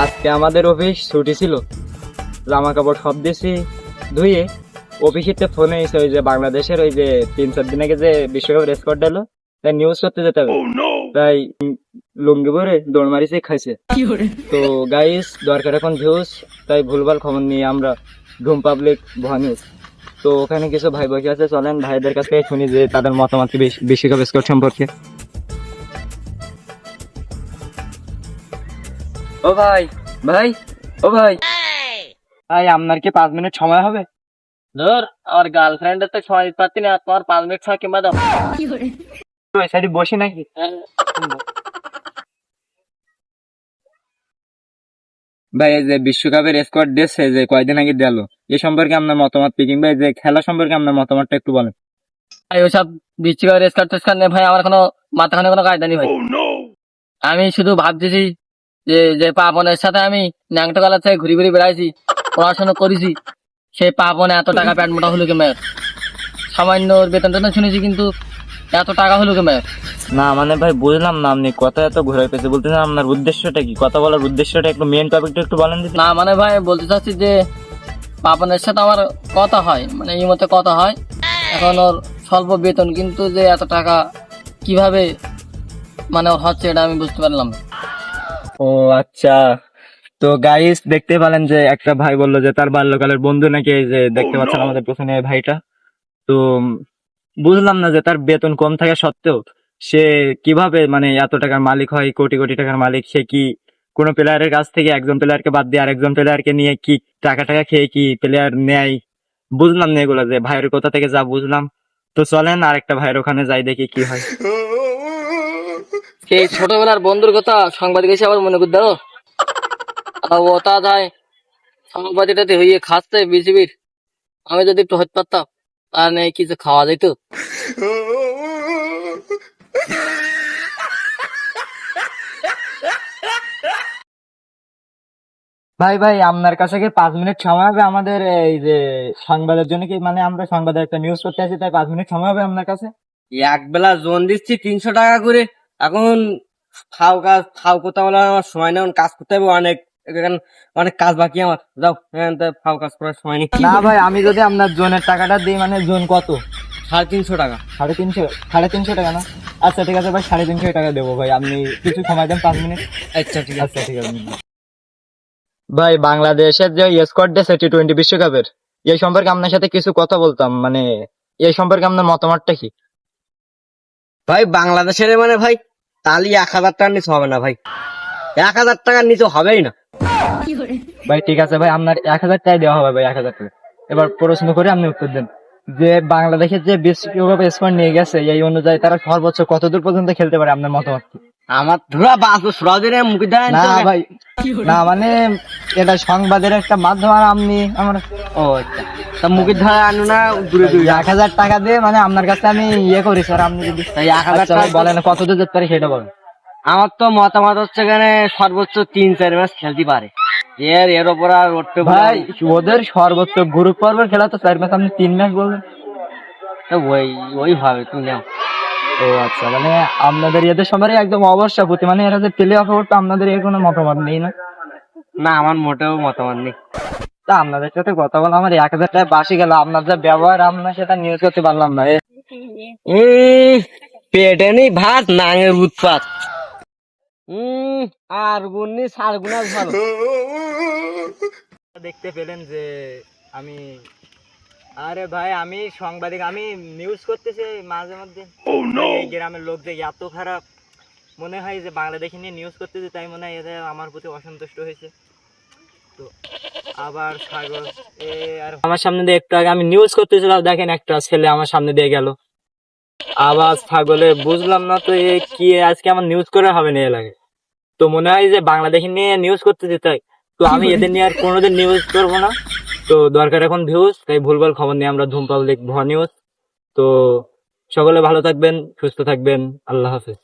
আজকে আমাদের অফিস ছুটি ছিল, জামা কাপড় সব দিয়েছি ধুয়ে। অফিসের ফোনে এসে ওই যে বাংলাদেশের ওই যে 3-4 দিন আগে যে বিশ্বকাপ রেসকর্ড হলো, তাই নিউজ করতে যেতে হবে। তাই লুঙ্গি পরে দৌড় মারিছে খাইছে। তো গাইস দরকার এখন ভিউজ, তাই ভুলভাল খবর নিয়ে আমরা ধুম পাবলিক ভুয়া নিউজ। তো ওখানে কিছু ভাই বসে আছে, চলেন ভাইদের কাছ থেকে শুনি যে তাদের মতামত কি বিশ্বকাপ স্কোর সম্পর্কে। ও ভাই, ভাই, ও ভাই, ভাই আপনার কি 5 মিনিট সময় হবে? ধর আমার গার্লফ্রেন্ডের তো সময় দিতে পারছি না, তোমার 5 মিনিট সময় কিংবা দাও। ওই সাইডে বসি নাকি? ভাই এই যে বিশ্বকাপের স্কোয়াড দিচ্ছে যে কয়দিন আগে দিলো, এ সম্পর্কে আপনার মতামত কি, কিংবা এই যে খেলা সম্পর্কে আপনার মতামতটা একটু বলেন। ভাই ওইসব বিশ্বকাপ রেস্কার টেস্কার নেই ভাই, আমার কোনো মাথাখানে কোনো কায়দা নেই ভাই। আমি শুধু ভাবতেছি যে যে পাপনের সাথে আমি ন্যাংটো কালার থেকে ঘুরে ঘুরে বেড়াইছি, পড়াশোনা করেছি, সেই পাপনে এত টাকা প্যান্ট মোটা হলো কেমন? সামান্য ওর বেতন টেতন শুনেছি, কিন্তু এত টাকা হলো কেমন? না মানে ভাই বুঝলাম না, আপনি কথা এত ঘুরে পেয়েছে বলতেছেন, আপনার উদ্দেশ্যটা কি, কথা বলার উদ্দেশ্যটা একটু মেন টপিকটা একটু বলেন দিদি। না মানে ভাই বলতে চাচ্ছি যে পাপনের সাথে আমার কথা হয়, মানে এই মতে কথা হয়। এখন ওর স্বল্প বেতন, কিন্তু যে এত টাকা কিভাবে মানে ওর হচ্ছে এটা আমি বুঝতে পারলাম না। ও আচ্ছা, তো গাইস দেখতে পেলেন যে একটা ভাই বললো যে তার বাল্যকালের বন্ধু নাকি, এই যে দেখতে পাচ্ছেন আমাদের পেছনে এই ভাইটা। তো বুঝলাম না যে তার বেতন কম থাকা সত্ত্বেও সে কিভাবে মানে এত টাকার মালিক হয়, কোটি কোটি টাকার মালিক। সে কি কোনো প্লেয়ারের কাছ থেকে একজন প্লেয়ারকে বাদ দিয়ে আরেকজন প্লেয়ারকে নিয়ে কি টাকা টাকা খেয়ে কি প্লেয়ার নেয়? বুঝলাম না এগুলো, যে ভাইয়ের কোথা থেকে যা বুঝলাম। তো চলেন আরেকটা ভাইয়ের ওখানে যাই, দেখি কি হয়। সেই ছোটবেলার বন্ধুর কথা সাংবাদিক এসে আবার মনে করতে ওটা যায় সাংবাদিকটাতে হইয়ে খাচ্ছে বিসিবির। আমি যদি একটু হতে পারতাম, তার নেই কিছু খাওয়া যেত। ভাই ভাই আপনার কাছে কি 5 মিনিট সময় হবে আমাদের এই যে সংবাদের জন্য? কি মানে আমরা সংবাদের একটা নিউজ করতে আছি, তাই 5 মিনিট সময় হবে আপনার কাছে? এক বেলা জোন দিচ্ছি 300 টাকা করে। এখন ফাও কথা বলার আমার সময় নেই, কাজ করতে হবে অনেক। এখানে অনেক কাজ বাকি আমার। যাও ফাও কাজ করার সময় নেই। না ভাই, আমি যদি আপনার জোনের টাকাটা দিই, মানে জোন কত? 350 টাকা। 350, 350 টাকা না? আচ্ছা ঠিক আছে ভাই, 350 টাকা দেবো ভাই, আপনি কিছু সময় দেন 5 মিনিট। আচ্ছা ঠিক আছে। আচ্ছা ঠিক আছে ভাই, বাংলাদেশের যে স্কোয়াড ডে T20 বিশ্বকাপের, এই সম্পর্কে আপনার সাথে কিছু কথা বলতাম, মানে এই সম্পর্কে আপনার মতামতটা কি? ভাই বাংলাদেশের মানে ভাই তালি 1000 টাকার নিচে হবে না ভাই, 1000 টাকার নিচে হবেই না। ভাই ঠিক আছে ভাই, আপনার 1000 টাকা দেওয়া হবে ভাই, 1000 টাকা। এবার প্রশ্ন করে আপনি উত্তর দেন যে বাংলাদেশের যে বিশ্বকাপ স্কোয়াড নিয়ে গেছে, এই অনুযায়ী তারা সর্বোচ্চ কতদূর পর্যন্ত খেলতে পারে, আপনার মতামত কি? আমার ধরা বাসু সুরাজের মুখে দেয় না ভাই, না মানে এটা সংবাদের একটা মাধ্যম, আর আপনি আমার ও আচ্ছা, তা মুখে ধরা আনো না দূরে দূরে। 1000 টাকা দিয়ে মানে আপনার কাছে আমি ইয়ে করি স্যার, আপনি যদি তাই 1000 আচ্ছা ভাই টাকা বলেন কতদূর যেতে পারে সেটা বলেন। আমার তো মতামত হচ্ছে এখানে সর্বোচ্চ 3-4 ম্যাচ খেলতে পারে। এর ওপর আর উঠতে ভাই ওদের সর্বোচ্চ গ্রুপ পর্বের খেলা তো 4 ম্যাচ, আপনি 3 ম্যাচ বললেন। ওই ভাবে তুমি নাও। ও আচ্ছা, মানে আপনাদের এদের সবারই একদম অবশ্যই, মানে এরা যে প্লে অফ করতে আপনাদের এর কোনো মতামত নেই না? না আমার মোটেও মতামত নেই। তা আপনাদের সাথে কথা বলে আমার 1000 টাকা বাসি গেল, আপনার যা ব্যবহার আপনার সেটা নিউজ করতে পারলাম না। পেটে নেই ভাত, নাঙের উৎপাত। আর গুণনি সার গুণা ভালো। দেখতে পেলেন যে আমি, আরে ভাই আমি সাংবাদিক, আমি নিউজ করতেছি মাঝে মধ্যে। এই গ্রামের লোক যে এত খারাপ, মনে হয় যে বাংলাদেশ নিয়ে নিউজ করতেছি, তাই মনে হয় এদের আমার প্রতি অসন্তুষ্ট হয়েছে। তো আবার সাগর আর আমার সামনে দিয়ে একটু আগে আমি নিউজ করতেছিলাম, দেখেন একটা ছেলে আমার সামনে দিয়ে গেল আবার ছাগলে, বুঝলাম না তো এ কি, আজকে আমার নিউজ করে হবে না লাগে। তো মনে হয় যে বাংলাদেশ নিয়ে নিউজ করতেছি, তাই তো আমি এদের নিয়ে আর কোনোদিন নিউজ করবো না। তো দরকার এখন ভিউজ, তাই ভুলভাল খবর নিয়ে আমরা ধুম পাবলিক ভুয়া নিউজ। তো সকলে ভালো থাকবেন, সুস্থ থাকবেন, আল্লাহ হাফেজ।